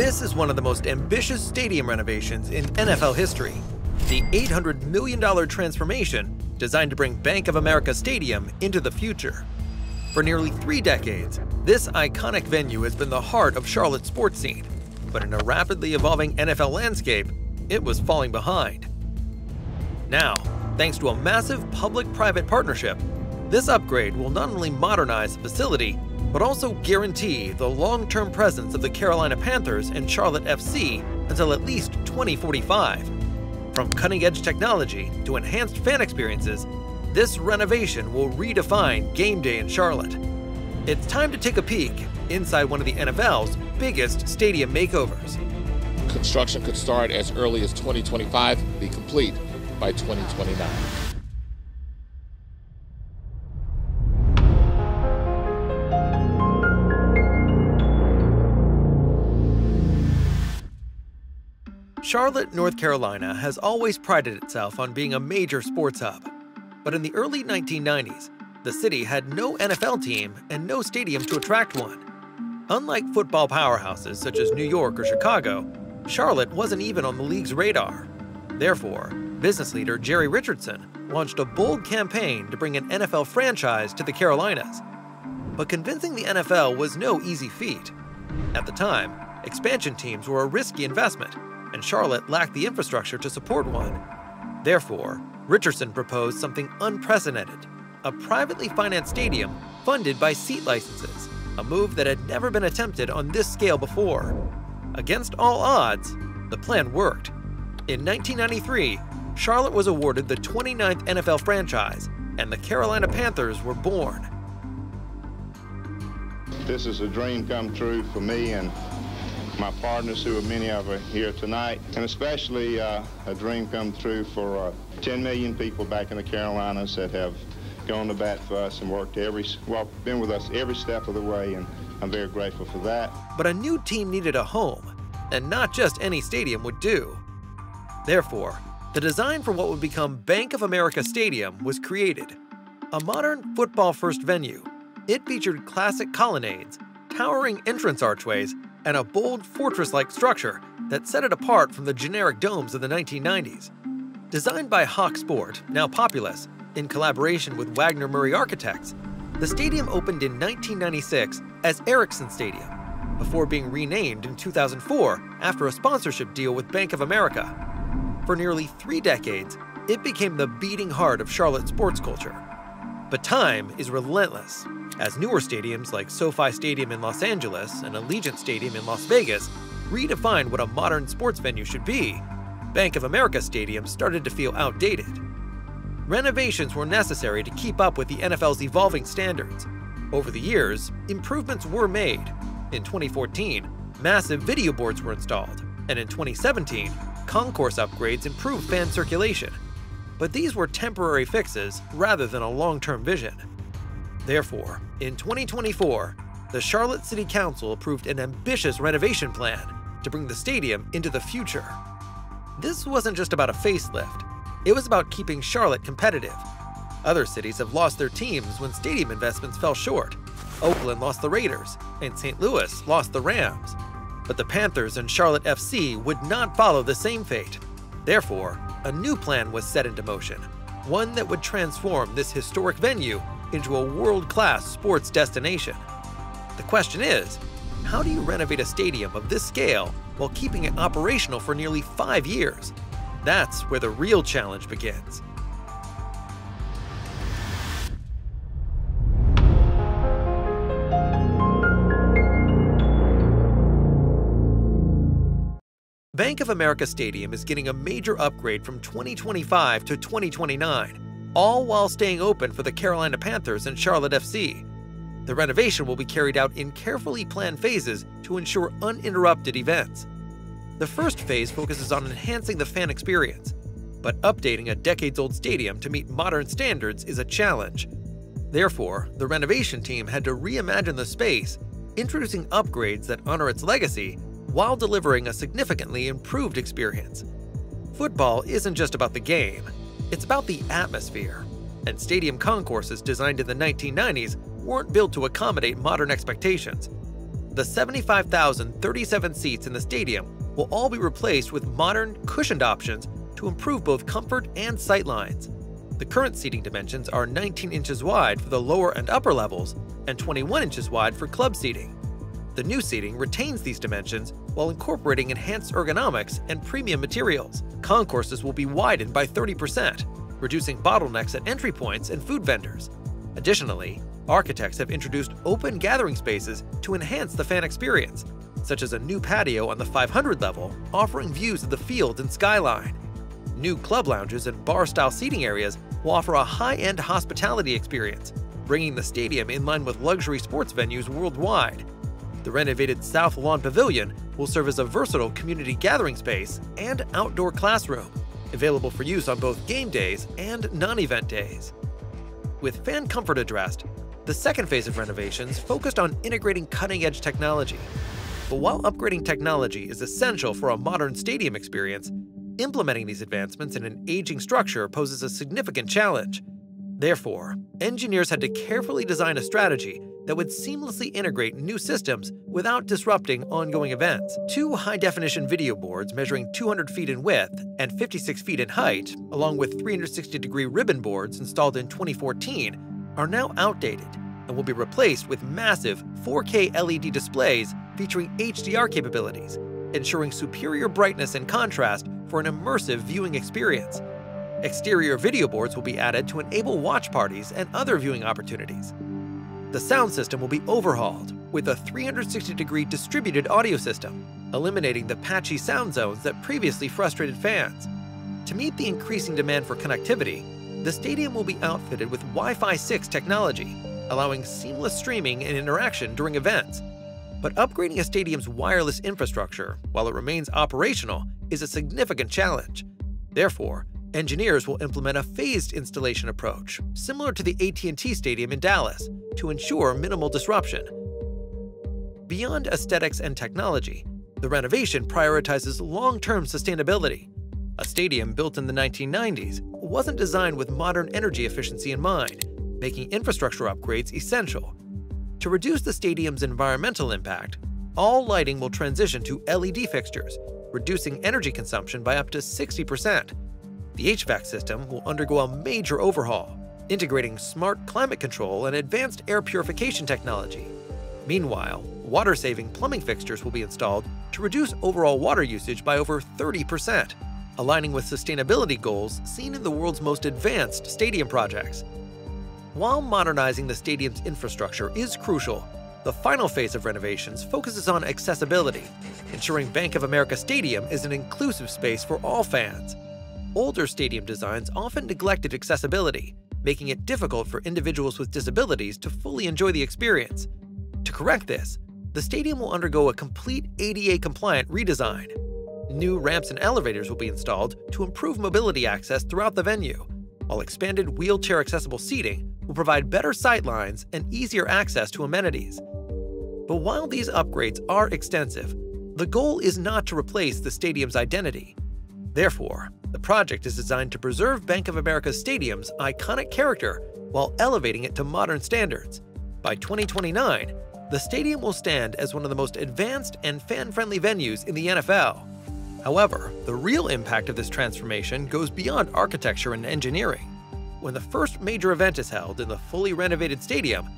This is one of the most ambitious stadium renovations in NFL history. The $800 million transformation designed to bring Bank of America Stadium into the future. For nearly 3 decades, this iconic venue has been the heart of Charlotte's sports scene, but in a rapidly evolving NFL landscape, it was falling behind. Now, thanks to a massive public-private partnership, this upgrade will not only modernize the facility, but also guarantee the long-term presence of the Carolina Panthers and Charlotte FC until at least 2045. From cutting-edge technology to enhanced fan experiences, this renovation will redefine game day in Charlotte. It's time to take a peek inside one of the NFL's biggest stadium makeovers. Construction could start as early as 2025, be complete by 2029. Charlotte, North Carolina has always prided itself on being a major sports hub. But in the early 1990s, the city had no NFL team and no stadium to attract one. Unlike football powerhouses such as New York or Chicago, Charlotte wasn't even on the league's radar. Therefore, business leader Jerry Richardson launched a bold campaign to bring an NFL franchise to the Carolinas. But convincing the NFL was no easy feat. At the time, expansion teams were a risky investment, and Charlotte lacked the infrastructure to support one. Therefore, Richardson proposed something unprecedented, a privately financed stadium funded by seat licenses, a move that had never been attempted on this scale before. Against all odds, the plan worked. In 1993, Charlotte was awarded the 29th NFL franchise, and the Carolina Panthers were born. This is a dream come true for me and my partners, who are many of us here tonight, and especially a dream come true for 10 million people back in the Carolinas that have gone to bat for us and been with us every step of the way, and I'm very grateful for that. But a new team needed a home, and not just any stadium would do. Therefore, the design for what would become Bank of America Stadium was created. A modern football-first venue, it featured classic colonnades, towering entrance archways, and a bold fortress-like structure that set it apart from the generic domes of the 1990s. Designed by Hawk Sport, now Populous, in collaboration with Wagner Murray Architects, the stadium opened in 1996 as Ericsson Stadium, before being renamed in 2004 after a sponsorship deal with Bank of America. For nearly 3 decades, it became the beating heart of Charlotte sports culture. But time is relentless, as newer stadiums like SoFi Stadium in Los Angeles and Allegiant Stadium in Las Vegas redefined what a modern sports venue should be. Bank of America Stadium started to feel outdated. Renovations were necessary to keep up with the NFL's evolving standards. Over the years, improvements were made. In 2014, massive video boards were installed, and in 2017, concourse upgrades improved fan circulation. But these were temporary fixes rather than a long-term vision. Therefore, in 2024, the Charlotte City Council approved an ambitious renovation plan to bring the stadium into the future. This wasn't just about a facelift, it was about keeping Charlotte competitive. Other cities have lost their teams when stadium investments fell short. Oakland lost the Raiders, and St. Louis lost the Rams. But the Panthers and Charlotte FC would not follow the same fate. Therefore, a new plan was set into motion, one that would transform this historic venue into a world-class sports destination. The question is, how do you renovate a stadium of this scale while keeping it operational for nearly 5 years? That's where the real challenge begins. Bank of America Stadium is getting a major upgrade from 2025 to 2029, all while staying open for the Carolina Panthers and Charlotte FC. The renovation will be carried out in carefully planned phases to ensure uninterrupted events. The first phase focuses on enhancing the fan experience, but updating a decades-old stadium to meet modern standards is a challenge. Therefore, the renovation team had to reimagine the space, introducing upgrades that honor its legacy while delivering a significantly improved experience. Football isn't just about the game, it's about the atmosphere, and stadium concourses designed in the 1990s weren't built to accommodate modern expectations. The 75,037 seats in the stadium will all be replaced with modern, cushioned options to improve both comfort and sightlines. The current seating dimensions are 19 inches wide for the lower and upper levels and 21 inches wide for club seating. The new seating retains these dimensions while incorporating enhanced ergonomics and premium materials. Concourses will be widened by 30%, reducing bottlenecks at entry points and food vendors. Additionally, architects have introduced open gathering spaces to enhance the fan experience, such as a new patio on the 500 level offering views of the field and skyline. New club lounges and bar-style seating areas will offer a high-end hospitality experience, bringing the stadium in line with luxury sports venues worldwide. The renovated South Lawn Pavilion will serve as a versatile community gathering space and outdoor classroom, available for use on both game days and non-event days. With fan comfort addressed, the second phase of renovations focused on integrating cutting-edge technology. But while upgrading technology is essential for a modern stadium experience, implementing these advancements in an aging structure poses a significant challenge. Therefore, engineers had to carefully design a strategy that would seamlessly integrate new systems without disrupting ongoing events. Two high-definition video boards measuring 200 feet in width and 56 feet in height, along with 360-degree ribbon boards installed in 2014, are now outdated and will be replaced with massive 4K LED displays featuring HDR capabilities, ensuring superior brightness and contrast for an immersive viewing experience. Exterior video boards will be added to enable watch parties and other viewing opportunities. The sound system will be overhauled with a 360-degree distributed audio system, eliminating the patchy sound zones that previously frustrated fans. To meet the increasing demand for connectivity, the stadium will be outfitted with Wi-Fi 6 technology, allowing seamless streaming and interaction during events. But upgrading a stadium's wireless infrastructure while it remains operational is a significant challenge. Therefore, engineers will implement a phased installation approach, similar to the AT&T Stadium in Dallas, to ensure minimal disruption. Beyond aesthetics and technology, the renovation prioritizes long-term sustainability. A stadium built in the 1990s wasn't designed with modern energy efficiency in mind, making infrastructure upgrades essential. To reduce the stadium's environmental impact, all lighting will transition to LED fixtures, reducing energy consumption by up to 60%. The HVAC system will undergo a major overhaul, integrating smart climate control and advanced air purification technology. Meanwhile, water-saving plumbing fixtures will be installed to reduce overall water usage by over 30%, aligning with sustainability goals seen in the world's most advanced stadium projects. While modernizing the stadium's infrastructure is crucial, the final phase of renovations focuses on accessibility, ensuring Bank of America Stadium is an inclusive space for all fans. Older stadium designs often neglected accessibility, making it difficult for individuals with disabilities to fully enjoy the experience. To correct this, the stadium will undergo a complete ADA-compliant redesign. New ramps and elevators will be installed to improve mobility access throughout the venue, while expanded wheelchair-accessible seating will provide better sightlines and easier access to amenities. But while these upgrades are extensive, the goal is not to replace the stadium's identity. Therefore, the project is designed to preserve Bank of America Stadium's iconic character while elevating it to modern standards. By 2029, the stadium will stand as one of the most advanced and fan-friendly venues in the NFL. However, the real impact of this transformation goes beyond architecture and engineering. When the first major event is held in the fully renovated stadium,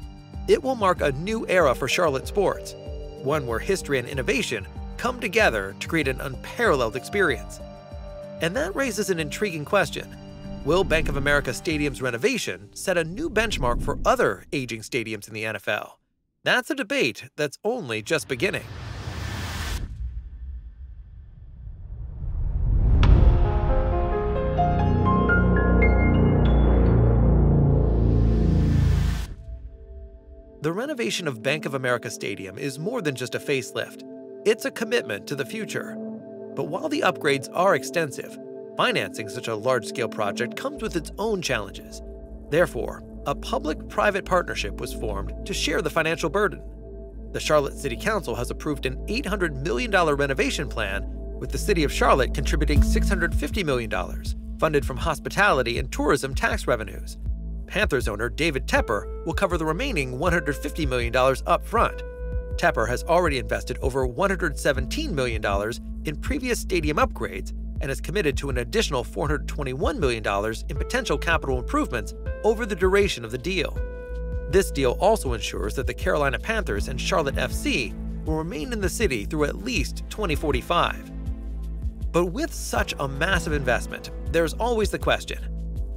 it will mark a new era for Charlotte sports, one where history and innovation come together to create an unparalleled experience. And that raises an intriguing question. Will Bank of America Stadium's renovation set a new benchmark for other aging stadiums in the NFL? That's a debate that's only just beginning. The renovation of Bank of America Stadium is more than just a facelift. It's a commitment to the future. But while the upgrades are extensive, financing such a large-scale project comes with its own challenges. Therefore, a public-private partnership was formed to share the financial burden. The Charlotte City Council has approved an $800 million renovation plan, with the City of Charlotte contributing $650 million, funded from hospitality and tourism tax revenues. Panthers owner David Tepper will cover the remaining $150 million up front. Tepper has already invested over $117 million in previous stadium upgrades and is committed to an additional $421 million in potential capital improvements over the duration of the deal. This deal also ensures that the Carolina Panthers and Charlotte FC will remain in the city through at least 2045. But with such a massive investment, there's always the question,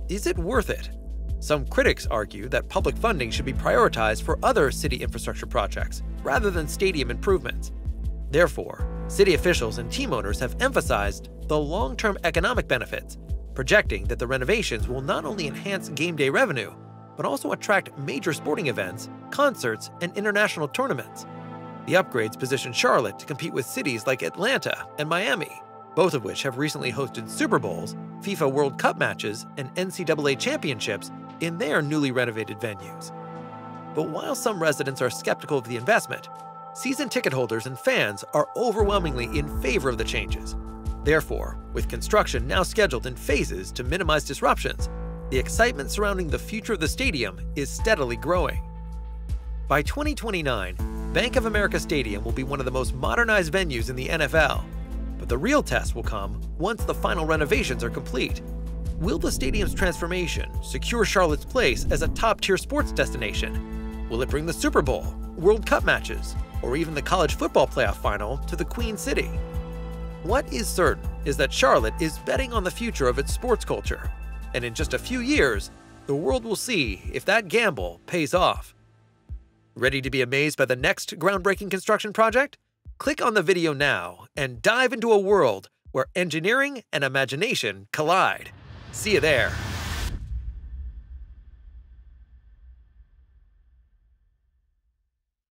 is it worth it? Some critics argue that public funding should be prioritized for other city infrastructure projects rather than stadium improvements. Therefore, city officials and team owners have emphasized the long-term economic benefits, projecting that the renovations will not only enhance game day revenue, but also attract major sporting events, concerts, and international tournaments. The upgrades position Charlotte to compete with cities like Atlanta and Miami, both of which have recently hosted Super Bowls, FIFA World Cup matches, and NCAA championships in their newly renovated venues. But while some residents are skeptical of the investment, season ticket holders and fans are overwhelmingly in favor of the changes. Therefore, with construction now scheduled in phases to minimize disruptions, the excitement surrounding the future of the stadium is steadily growing. By 2029, Bank of America Stadium will be one of the most modernized venues in the NFL. But the real test will come once the final renovations are complete. Will the stadium's transformation secure Charlotte's place as a top-tier sports destination? Will it bring the Super Bowl, World Cup matches, or even the college football playoff final to the Queen City? What is certain is that Charlotte is betting on the future of its sports culture. And in just a few years, the world will see if that gamble pays off. Ready to be amazed by the next groundbreaking construction project? Click on the video now and dive into a world where engineering and imagination collide. See you there.